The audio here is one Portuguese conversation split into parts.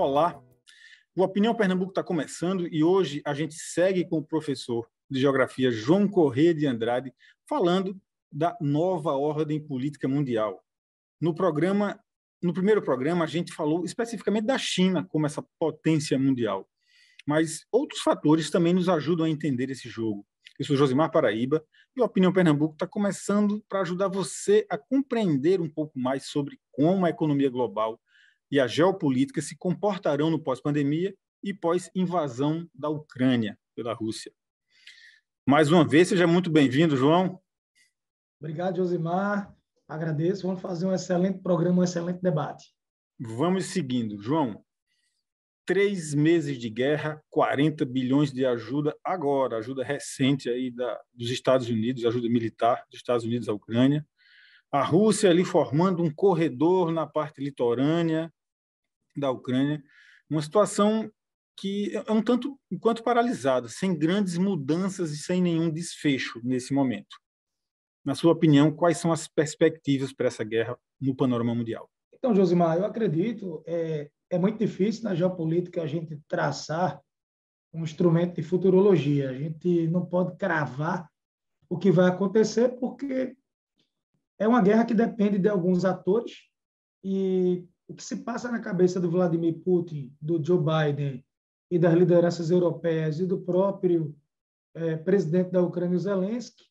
Olá, o Opinião Pernambuco está começando e hoje a gente segue com o professor de Geografia João Corrêa de Andrade falando da nova ordem política mundial. No primeiro programa, a gente falou especificamente da China como essa potência mundial, mas outros fatores também nos ajudam a entender esse jogo. Eu sou Josimar Paraíba e o Opinião Pernambuco está começando para ajudar você a compreender um pouco mais sobre como a economia global e a geopolítica se comportarão no pós-pandemia e pós-invasão da Ucrânia pela Rússia. Mais uma vez, seja muito bem-vindo, João. Obrigado, Josimar. Agradeço. Vamos fazer um excelente programa, um excelente debate. Vamos seguindo. João, 3 meses de guerra, 40 bilhões de ajuda agora, ajuda recente aí dos Estados Unidos, ajuda militar dos Estados Unidos à Ucrânia. A Rússia ali formando um corredor na parte litorânea da Ucrânia, uma situação que é um tanto quanto paralisada, sem grandes mudanças e sem nenhum desfecho nesse momento. Na sua opinião, quais são as perspectivas para essa guerra no panorama mundial? Então, Josimar, eu acredito, é muito difícil na geopolítica a gente traçar um instrumento de futurologia. A gente não pode cravar o que vai acontecer porque é uma guerra que depende de alguns atores e o que se passa na cabeça do Vladimir Putin, do Joe Biden e das lideranças europeias e do próprio presidente da Ucrânia, Zelensky,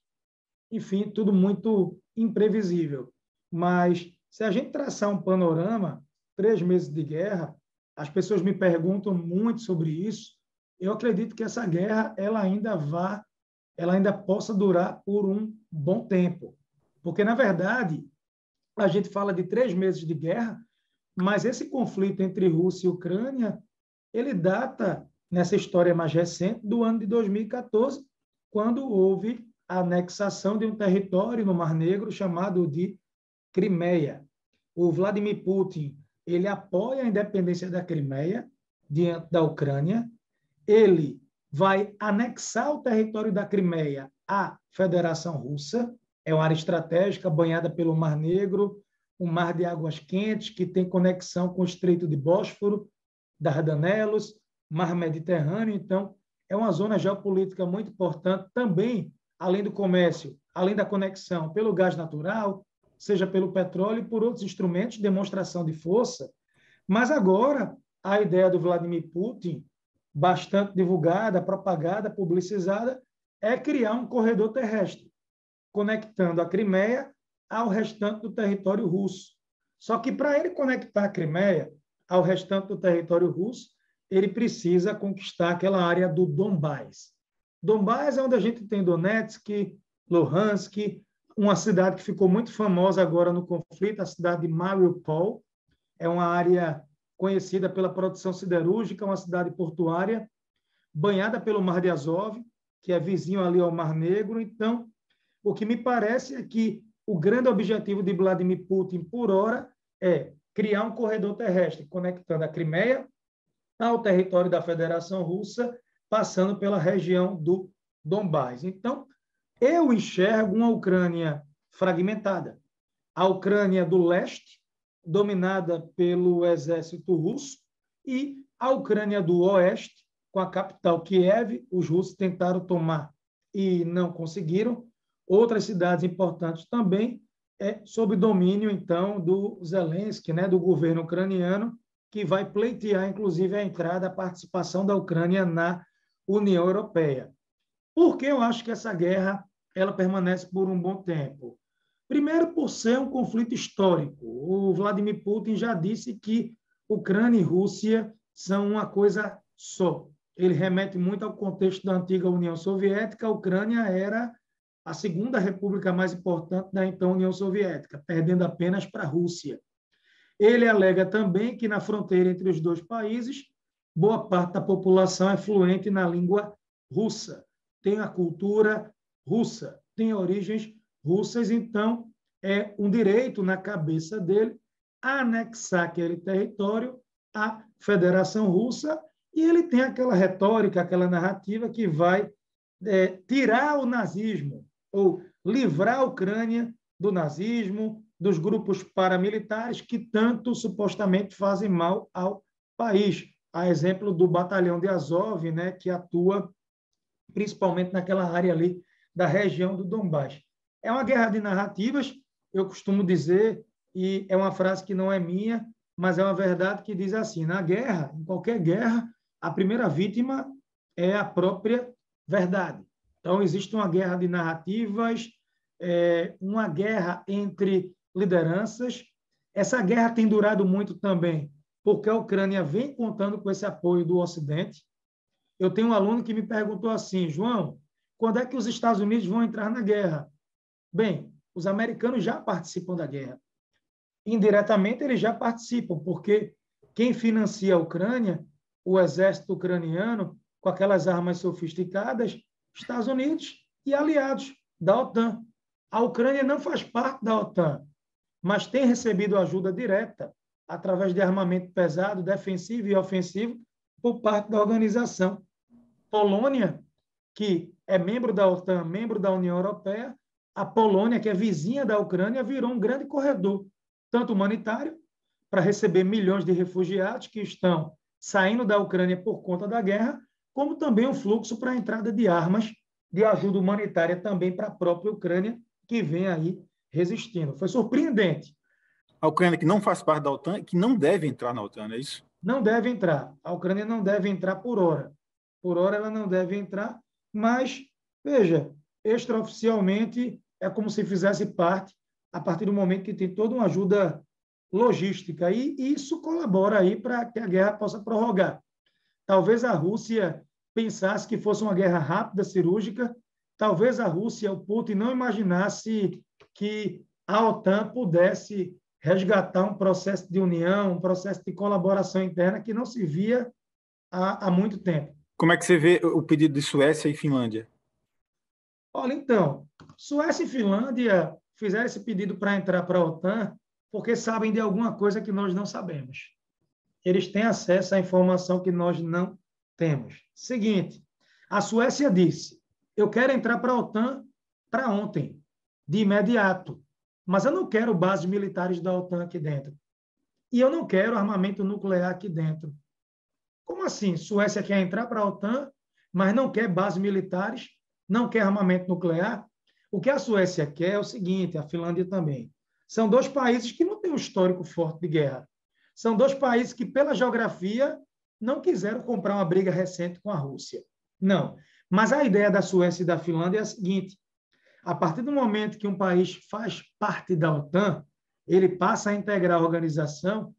enfim, tudo muito imprevisível. Mas se a gente traçar um panorama, 3 meses de guerra, as pessoas me perguntam muito sobre isso. Eu acredito que essa guerra ela ainda possa durar por um bom tempo, porque na verdade a gente fala de 3 meses de guerra, mas esse conflito entre Rússia e Ucrânia ele data nessa história mais recente do ano de 2014, quando houve a anexação de um território no Mar Negro chamado de Crimeia. O Vladimir Putin ele apoia a independência da Crimeia diante da Ucrânia. Ele vai anexar o território da Crimeia à Federação Russa. É uma área estratégica banhada pelo Mar Negro, um mar de águas quentes que tem conexão com o Estreito de Bósforo, Dardanelos, Mar Mediterrâneo. Então, é uma zona geopolítica muito importante também, além do comércio, além da conexão pelo gás natural, seja pelo petróleo e por outros instrumentos de demonstração de força. Mas agora, a ideia do Vladimir Putin, bastante divulgada, propagada, publicizada, é criar um corredor terrestre, conectando a Crimeia ao restante do território russo. Só que para ele conectar a Crimeia ao restante do território russo, ele precisa conquistar aquela área do Donbás. Donbás é onde a gente tem Donetsk, Luhansk, uma cidade que ficou muito famosa agora no conflito, a cidade de Mariupol. É uma área conhecida pela produção siderúrgica, uma cidade portuária, banhada pelo Mar de Azov, que é vizinho ali ao Mar Negro. Então, o que me parece é que o grande objetivo de Vladimir Putin, por hora, é criar um corredor terrestre conectando a Crimeia ao território da Federação Russa, passando pela região do Donbás. Então, eu enxergo uma Ucrânia fragmentada. A Ucrânia do leste, dominada pelo exército russo, e a Ucrânia do oeste, com a capital Kiev, os russos tentaram tomar e não conseguiram. Outras cidades importantes também sob domínio, então, do Zelensky, do governo ucraniano, que vai pleitear, inclusive, a entrada, a participação da Ucrânia na União Europeia. Por que eu acho que essa guerra ela permanece por um bom tempo? Primeiro, por ser um conflito histórico. O Vladimir Putin já disse que Ucrânia e Rússia são uma coisa só. Ele remete muito ao contexto da antiga União Soviética. A Ucrânia era a segunda república mais importante da então União Soviética, perdendo apenas para a Rússia. Ele alega também que na fronteira entre os dois países, boa parte da população é fluente na língua russa, tem a cultura russa, tem origens russas, então é um direito na cabeça dele anexar aquele território à Federação Russa, e ele tem aquela retórica, aquela narrativa que vai tirar o nazismo ou livrar a Ucrânia do nazismo, dos grupos paramilitares que tanto supostamente fazem mal ao país. A exemplo do batalhão de Azov, né, que atua principalmente naquela área ali da região do Donbás. É uma guerra de narrativas, eu costumo dizer, e é uma frase que não é minha, mas é uma verdade que diz assim: na guerra, em qualquer guerra, a primeira vítima é a própria verdade. Então, existe uma guerra de narrativas, uma guerra entre lideranças. Essa guerra tem durado muito também, porque a Ucrânia vem contando com esse apoio do Ocidente. Eu tenho um aluno que me perguntou assim: João, quando é que os Estados Unidos vão entrar na guerra? Bem, os americanos já participam da guerra. Indiretamente, eles já participam, porque quem financia a Ucrânia, o exército ucraniano, com aquelas armas sofisticadas, Estados Unidos e aliados da OTAN. A Ucrânia não faz parte da OTAN, mas tem recebido ajuda direta através de armamento pesado, defensivo e ofensivo por parte da organização. Polônia, que é membro da OTAN, membro da União Europeia, a Polônia, que é vizinha da Ucrânia, virou um grande corredor, tanto humanitário, para receber milhões de refugiados que estão saindo da Ucrânia por conta da guerra, como também um fluxo para a entrada de armas de ajuda humanitária também para a própria Ucrânia, que vem aí resistindo. Foi surpreendente. A Ucrânia, que não faz parte da OTAN, que não deve entrar na OTAN, é isso? Não deve entrar. A Ucrânia não deve entrar por hora. Por hora ela não deve entrar, mas, veja, extraoficialmente é como se fizesse parte a partir do momento que tem toda uma ajuda logística. E isso colabora aí para que a guerra possa prorrogar. Talvez a Rússia pensasse que fosse uma guerra rápida, cirúrgica. Talvez a Rússia, o Putin, não imaginasse que a OTAN pudesse resgatar um processo de união, um processo de colaboração interna que não se via há muito tempo. Como é que você vê o pedido de Suécia e Finlândia? Olha, então, Suécia e Finlândia fizeram esse pedido para entrar para a OTAN porque sabem de alguma coisa que nós não sabemos. Eles têm acesso à informação que nós não temos. Seguinte, a Suécia disse: eu quero entrar para a OTAN para ontem, de imediato, mas eu não quero bases militares da OTAN aqui dentro. E eu não quero armamento nuclear aqui dentro. Como assim? Suécia quer entrar para a OTAN, mas não quer bases militares, não quer armamento nuclear? O que a Suécia quer é o seguinte, a Finlândia também. São dois países que não têm um histórico forte de guerra. São dois países que, pela geografia, não quiseram comprar uma briga recente com a Rússia. Não. Mas a ideia da Suécia e da Finlândia é a seguinte: a partir do momento que um país faz parte da OTAN, ele passa a integrar a organização.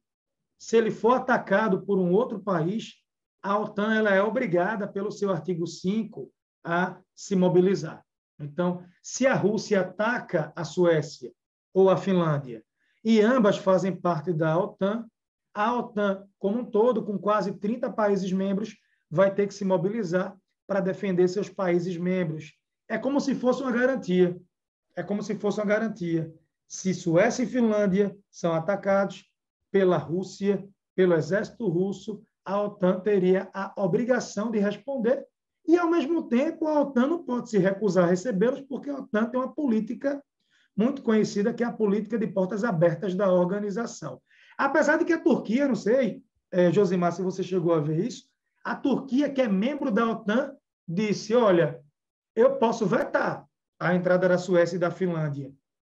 Se ele for atacado por um outro país, a OTAN ela é obrigada, pelo seu artigo 5, a se mobilizar. Então, se a Rússia ataca a Suécia ou a Finlândia, e ambas fazem parte da OTAN, a OTAN, como um todo, com quase 30 países membros, vai ter que se mobilizar para defender seus países membros. É como se fosse uma garantia. É como se fosse uma garantia. Se Suécia e Finlândia são atacados pela Rússia, pelo exército russo, a OTAN teria a obrigação de responder e, ao mesmo tempo, a OTAN não pode se recusar a recebê-los, porque a OTAN tem uma política muito conhecida, que é a política de portas abertas da organização. Apesar de que a Turquia, não sei, Josimar, se você chegou a ver isso, a Turquia, que é membro da OTAN, disse: olha, eu posso vetar a entrada da Suécia e da Finlândia.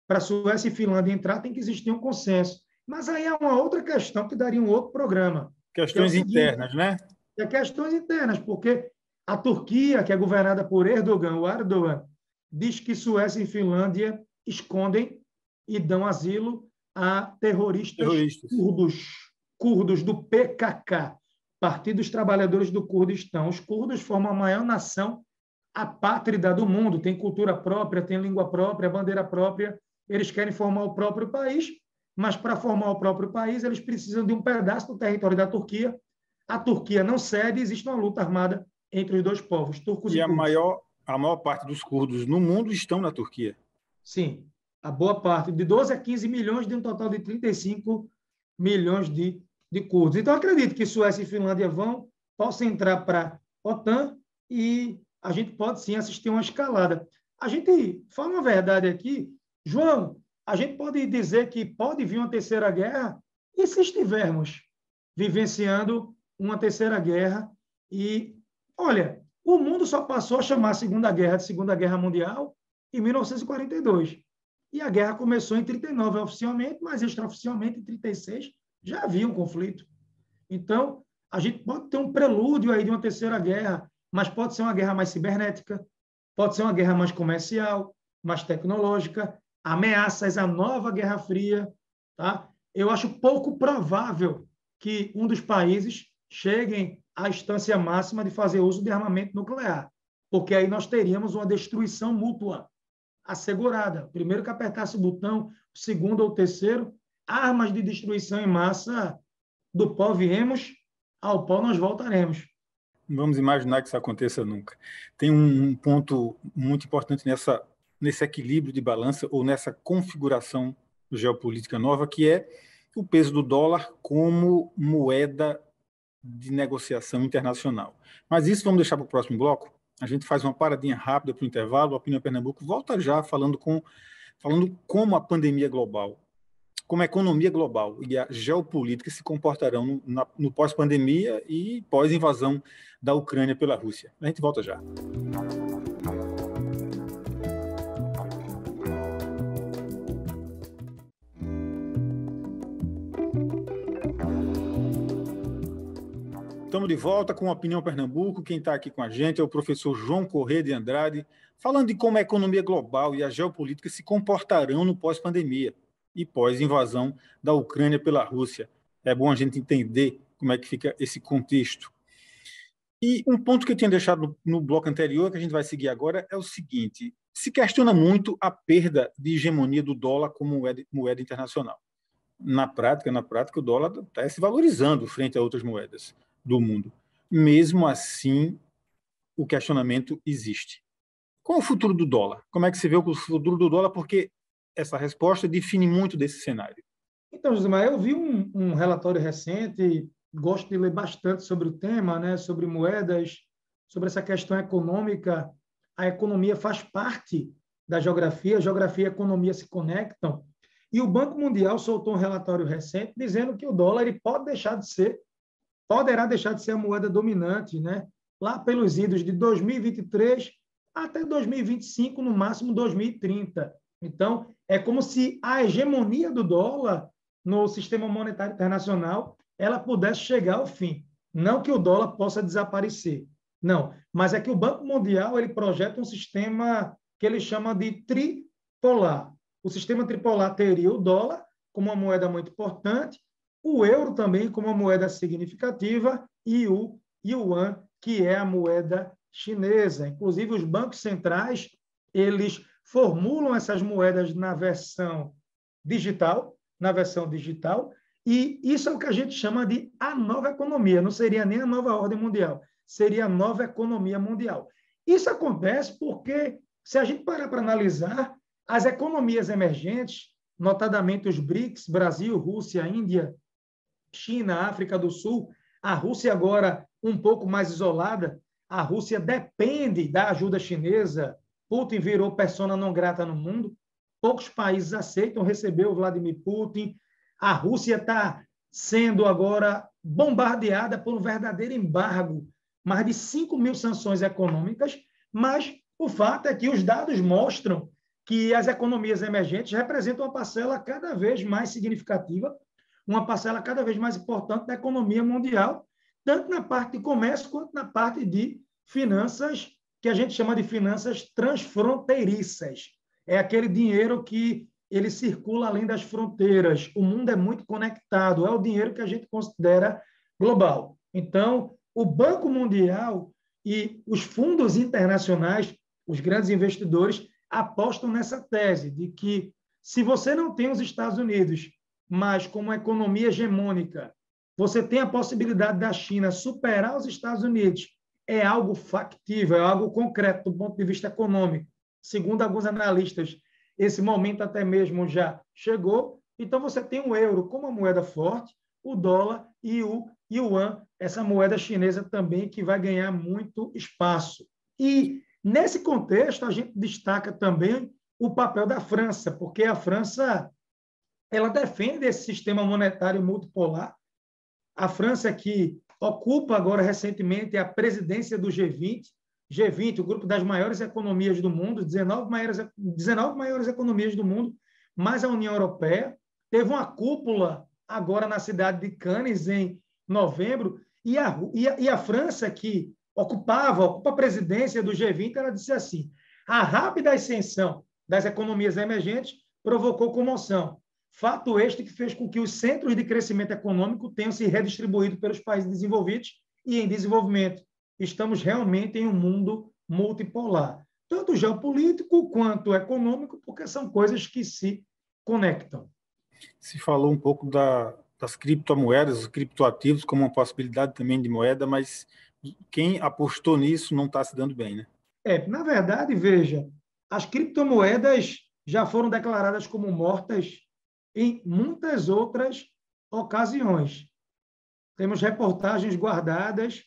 Para a Suécia e Finlândia entrar, tem que existir um consenso. Mas aí é uma outra questão que daria um outro programa. Questões internas, né? É questões internas, porque a Turquia, que é governada por Erdogan, o Erdogan, diz que Suécia e Finlândia escondem e dão asilo a terroristas. Curdos do PKK, Partido dos Trabalhadores do Kurdistão. Os curdos formam a maior nação apátrida do mundo, tem cultura própria, tem língua própria, bandeira própria. Eles querem formar o próprio país, mas para formar o próprio país, eles precisam de um pedaço do território da Turquia. A Turquia não cede, existe uma luta armada entre os dois povos, turcos e curdos. A maior parte dos curdos no mundo estão na Turquia. Sim, a boa parte, de 12 a 15 milhões, de um total de 35 milhões de curdos. Então, acredito que Suécia e Finlândia possam entrar para a OTAN e a gente pode, sim, assistir uma escalada. A gente fala uma verdade aqui, João, a gente pode dizer que pode vir uma terceira guerra, e se estivermos vivenciando uma terceira guerra. E, olha, o mundo só passou a chamar a Segunda Guerra de Segunda Guerra Mundial em 1942. E a guerra começou em 39 oficialmente, mas extraoficialmente em 36 já havia um conflito. Então, a gente pode ter um prelúdio aí de uma terceira guerra, mas pode ser uma guerra mais cibernética, pode ser uma guerra mais comercial, mais tecnológica, ameaças à nova Guerra Fria. Tá? Eu acho pouco provável que um dos países cheguem à instância máxima de fazer uso de armamento nuclear, porque aí nós teríamos uma destruição mútua assegurada. O primeiro que apertasse o botão, o segundo ou o terceiro, armas de destruição em massa, do pó viemos, ao pó nós voltaremos. Não vamos imaginar que isso aconteça nunca. Tem um ponto muito importante nesse equilíbrio de balança ou nessa configuração geopolítica nova, que é o peso do dólar como moeda de negociação internacional. Mas isso vamos deixar para o próximo bloco. A gente faz uma paradinha rápida para o intervalo. A Opinião Pernambuco volta já falando como a pandemia global, como a economia global e a geopolítica se comportarão no pós-pandemia e pós-invasão da Ucrânia pela Rússia. A gente volta já. Estamos de volta com a Opinião Pernambuco. Quem está aqui com a gente é o professor João Corrêa de Andrade, falando de como a economia global e a geopolítica se comportarão no pós-pandemia e pós-invasão da Ucrânia pela Rússia. É bom a gente entender como é que fica esse contexto. E um ponto que eu tinha deixado no bloco anterior, que a gente vai seguir agora, é o seguinte: se questiona muito a perda de hegemonia do dólar como moeda internacional. Na prática, o dólar está se valorizando frente a outras moedas do mundo. Mesmo assim, o questionamento existe. Qual é o futuro do dólar? Como é que se vê o futuro do dólar? Porque essa resposta define muito desse cenário. Então, Josimar, eu vi um relatório recente, gosto de ler bastante sobre o tema, né, sobre moedas, sobre essa questão econômica. A economia faz parte da geografia, a geografia e a economia se conectam. E o Banco Mundial soltou um relatório recente dizendo que o dólar ele poderá deixar de ser a moeda dominante, né, lá pelos idos de 2023 até 2025, no máximo 2030. Então, é como se a hegemonia do dólar no sistema monetário internacional ela pudesse chegar ao fim. Não que o dólar possa desaparecer, não, mas é que o Banco Mundial ele projeta um sistema que ele chama de tripolar. O sistema tripolar teria o dólar como uma moeda muito importante, o euro também como uma moeda significativa e o yuan, que é a moeda chinesa. Inclusive, os bancos centrais, eles formulam essas moedas na versão digital, e isso é o que a gente chama de a nova economia, não seria nem a nova ordem mundial, seria a nova economia mundial. Isso acontece porque, se a gente parar para analisar, as economias emergentes, notadamente os BRICS, Brasil, Rússia, Índia, China, África do Sul, a Rússia agora um pouco mais isolada, a Rússia depende da ajuda chinesa, Putin virou persona não grata no mundo, poucos países aceitam receber o Vladimir Putin, a Rússia está sendo agora bombardeada por um verdadeiro embargo, mais de 5.000 sanções econômicas, mas o fato é que os dados mostram que as economias emergentes representam uma parcela cada vez mais significativa, uma parcela cada vez mais importante da economia mundial, tanto na parte de comércio quanto na parte de finanças, que a gente chama de finanças transfronteiriças. É aquele dinheiro que ele circula além das fronteiras. O mundo é muito conectado, é o dinheiro que a gente considera global. Então, o Banco Mundial e os fundos internacionais, os grandes investidores, apostam nessa tese de que, se você não tem os Estados Unidos, mas como economia hegemônica, você tem a possibilidade da China superar os Estados Unidos, é algo factível, é algo concreto do ponto de vista econômico. Segundo alguns analistas, esse momento até mesmo já chegou. Então, você tem o euro como uma moeda forte, o dólar e o yuan, essa moeda chinesa também, que vai ganhar muito espaço. E, nesse contexto, a gente destaca também o papel da França, porque a França ela defende esse sistema monetário multipolar, A França, que ocupa agora recentemente a presidência do G20, G20, o grupo das maiores economias do mundo, 19 maiores economias do mundo, mais a União Europeia. Teve uma cúpula agora na cidade de Cannes, em novembro, e a França, que ocupa a presidência do G20, ela disse assim: a rápida ascensão das economias emergentes provocou comoção. Fato este que fez com que os centros de crescimento econômico tenham se redistribuído pelos países desenvolvidos e em desenvolvimento. Estamos realmente em um mundo multipolar, tanto geopolítico quanto econômico, porque são coisas que se conectam. Se falou um pouco das criptomoedas, os criptoativos como uma possibilidade também de moeda, mas quem apostou nisso não está se dando bem, né? Na verdade, veja, as criptomoedas já foram declaradas como mortas em muitas outras ocasiões. Temos reportagens guardadas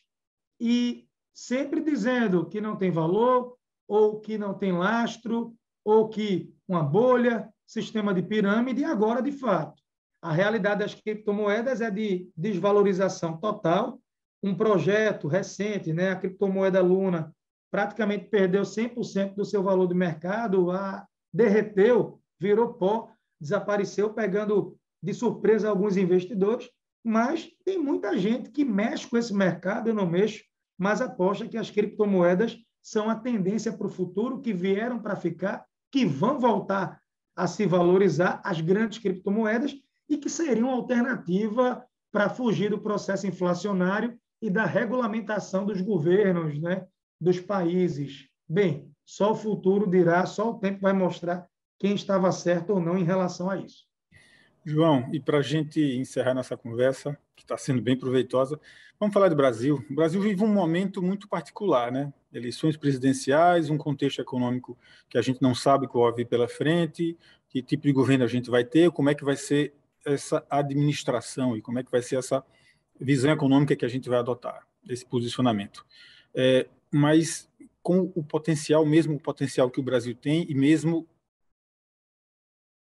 e sempre dizendo que não tem valor, ou que não tem lastro, ou que uma bolha, sistema de pirâmide, e agora, de fato, a realidade das criptomoedas é de desvalorização total. Um projeto recente, né, a criptomoeda Luna, praticamente perdeu 100% do seu valor de mercado, derreteu, virou pó, desapareceu, pegando de surpresa alguns investidores, mas tem muita gente que mexe com esse mercado, eu não mexo, mas aposta que as criptomoedas são a tendência para o futuro, que vieram para ficar, que vão voltar a se valorizar, as grandes criptomoedas, e que seriam uma alternativa para fugir do processo inflacionário e da regulamentação dos governos, né, dos países. Bem, só o futuro dirá, só o tempo vai mostrar quem estava certo ou não em relação a isso. João, e para a gente encerrar nossa conversa, que está sendo bem proveitosa, vamos falar do Brasil. O Brasil vive um momento muito particular, né? Eleições presidenciais, um contexto econômico que a gente não sabe qual vai vir pela frente, que tipo de governo a gente vai ter, como é que vai ser essa administração e como é que vai ser essa visão econômica que a gente vai adotar, esse posicionamento. Mas com o potencial, mesmo o potencial que o Brasil tem, e mesmo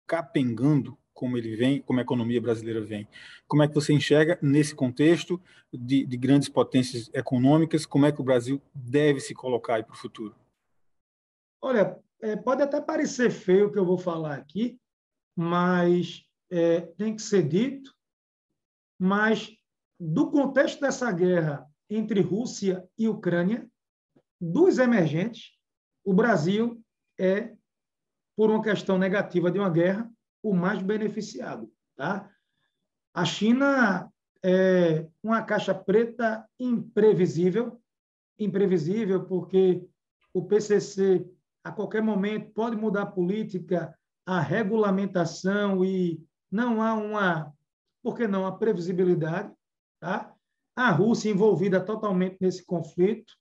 capengando como ele vem, como a economia brasileira vem. Como é que você enxerga nesse contexto de grandes potências econômicas, como é que o Brasil deve se colocar para o futuro? Olha, pode até parecer feio o que eu vou falar aqui, mas tem que ser dito, mas do contexto dessa guerra entre Rússia e Ucrânia, dos emergentes, o Brasil é, por uma questão negativa de uma guerra, o mais beneficiado. Tá? A China é uma caixa preta imprevisível porque o PCC, a qualquer momento, pode mudar a política, a regulamentação e não há por que não, a previsibilidade. Tá? A Rússia envolvida totalmente nesse conflito.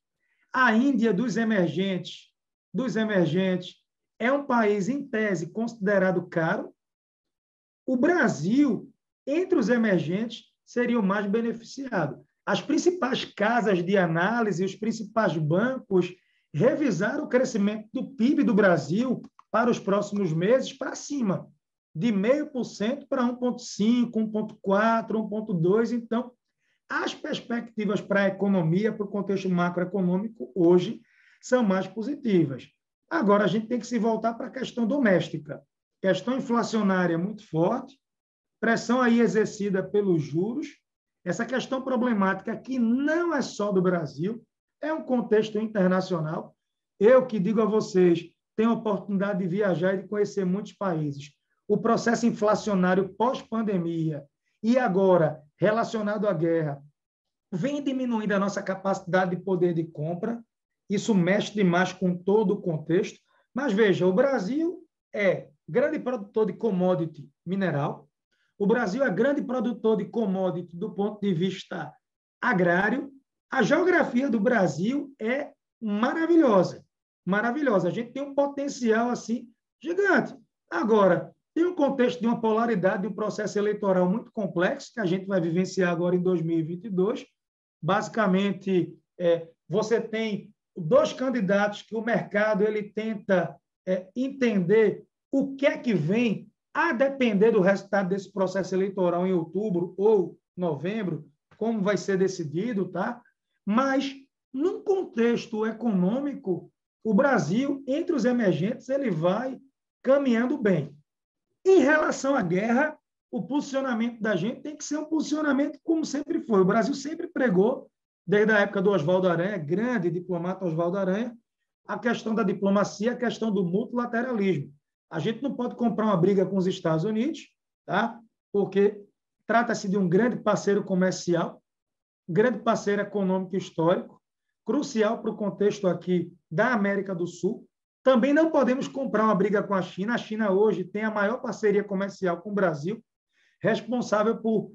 A Índia dos emergentes, é um país, em tese, considerado caro. O Brasil, entre os emergentes, seria o mais beneficiado. As principais casas de análise, os principais bancos, revisaram o crescimento do PIB do Brasil para os próximos meses para cima, de 0,5% para 1,5%, 1,4%, 1,2%. Então, as perspectivas para a economia, para o contexto macroeconômico, hoje, são mais positivas. Agora, a gente tem que se voltar para a questão doméstica. Questão inflacionária muito forte, pressão aí exercida pelos juros, essa questão problemática que não é só do Brasil, é um contexto internacional. Eu que digo a vocês, tenho a oportunidade de viajar e de conhecer muitos países. O processo inflacionário pós-pandemia e agora relacionado à guerra vem diminuindo a nossa capacidade de poder de compra. Isso mexe demais com todo o contexto. Mas veja, o Brasil é grande produtor de commodity mineral. O Brasil é grande produtor de commodity do ponto de vista agrário. A geografia do Brasil é maravilhosa, maravilhosa. A gente tem um potencial assim gigante. Agora, tem um contexto de uma polaridade, de um processo eleitoral muito complexo que a gente vai vivenciar agora em 2022. Basicamente, você tem dois candidatos que o mercado ele tenta entender o que é que vem a depender do resultado desse processo eleitoral em outubro ou novembro, como vai ser decidido, tá? Mas, num contexto econômico, o Brasil, entre os emergentes, ele vai caminhando bem. Em relação à guerra, o posicionamento da gente tem que ser um posicionamento como sempre foi. O Brasil sempre pregou, desde a época do Oswaldo Aranha, grande diplomata Oswaldo Aranha, a questão da diplomacia, a questão do multilateralismo. A gente não pode comprar uma briga com os Estados Unidos, tá? Porque trata-se de um grande parceiro comercial, grande parceiro econômico e histórico, crucial para o contexto aqui da América do Sul. Também não podemos comprar uma briga com a China. A China hoje tem a maior parceria comercial com o Brasil, responsável por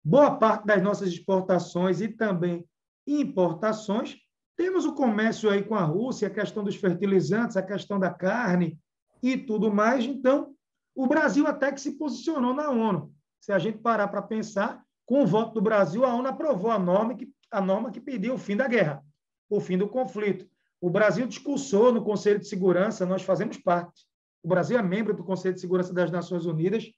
boa parte das nossas exportações e também importações. Temos o comércio aí com a Rússia, a questão dos fertilizantes, a questão da carne e tudo mais. Então, o Brasil até que se posicionou na ONU. Se a gente parar para pensar, com o voto do Brasil, a ONU aprovou a norma que pediu o fim da guerra, o fim do conflito. O Brasil discursou no Conselho de Segurança, nós fazemos parte. O Brasil é membro do Conselho de Segurança das Nações Unidas,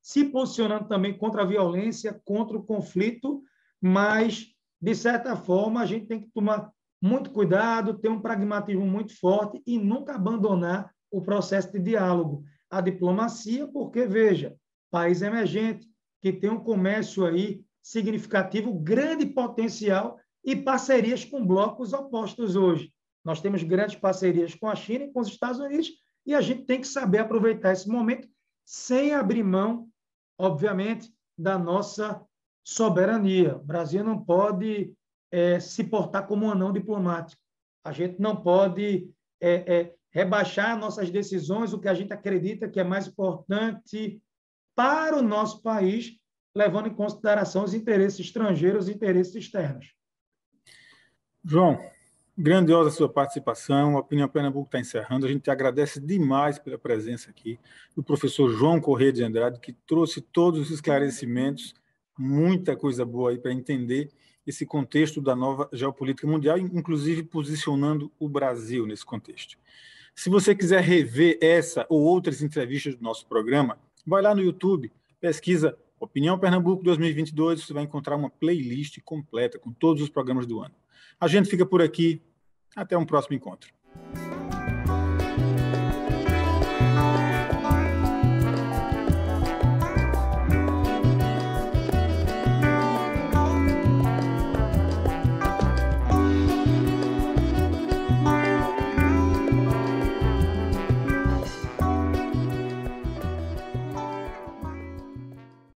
se posicionando também contra a violência, contra o conflito, mas, de certa forma, a gente tem que tomar muito cuidado, ter um pragmatismo muito forte e nunca abandonar o processo de diálogo, a diplomacia, porque, veja, país emergente, que tem um comércio aí significativo, grande potencial e parcerias com blocos opostos hoje. Nós temos grandes parcerias com a China e com os Estados Unidos e a gente tem que saber aproveitar esse momento sem abrir mão, obviamente, da nossa soberania. O Brasil não pode se portar como um anão diplomático. A gente não pode rebaixar nossas decisões, o que a gente acredita que é mais importante para o nosso país, levando em consideração os interesses estrangeiros e os interesses externos. João, grandiosa sua participação. A Opinião Pernambuco está encerrando. A gente te agradece demais pela presença aqui do professor João Corrêa de Andrade, que trouxe todos os esclarecimentos, muita coisa boa aí para entender esse contexto da nova geopolítica mundial, inclusive posicionando o Brasil nesse contexto. Se você quiser rever essa ou outras entrevistas do nosso programa, vai lá no YouTube, pesquisa Opinião Pernambuco 2022, você vai encontrar uma playlist completa com todos os programas do ano. A gente fica por aqui. Até um próximo encontro.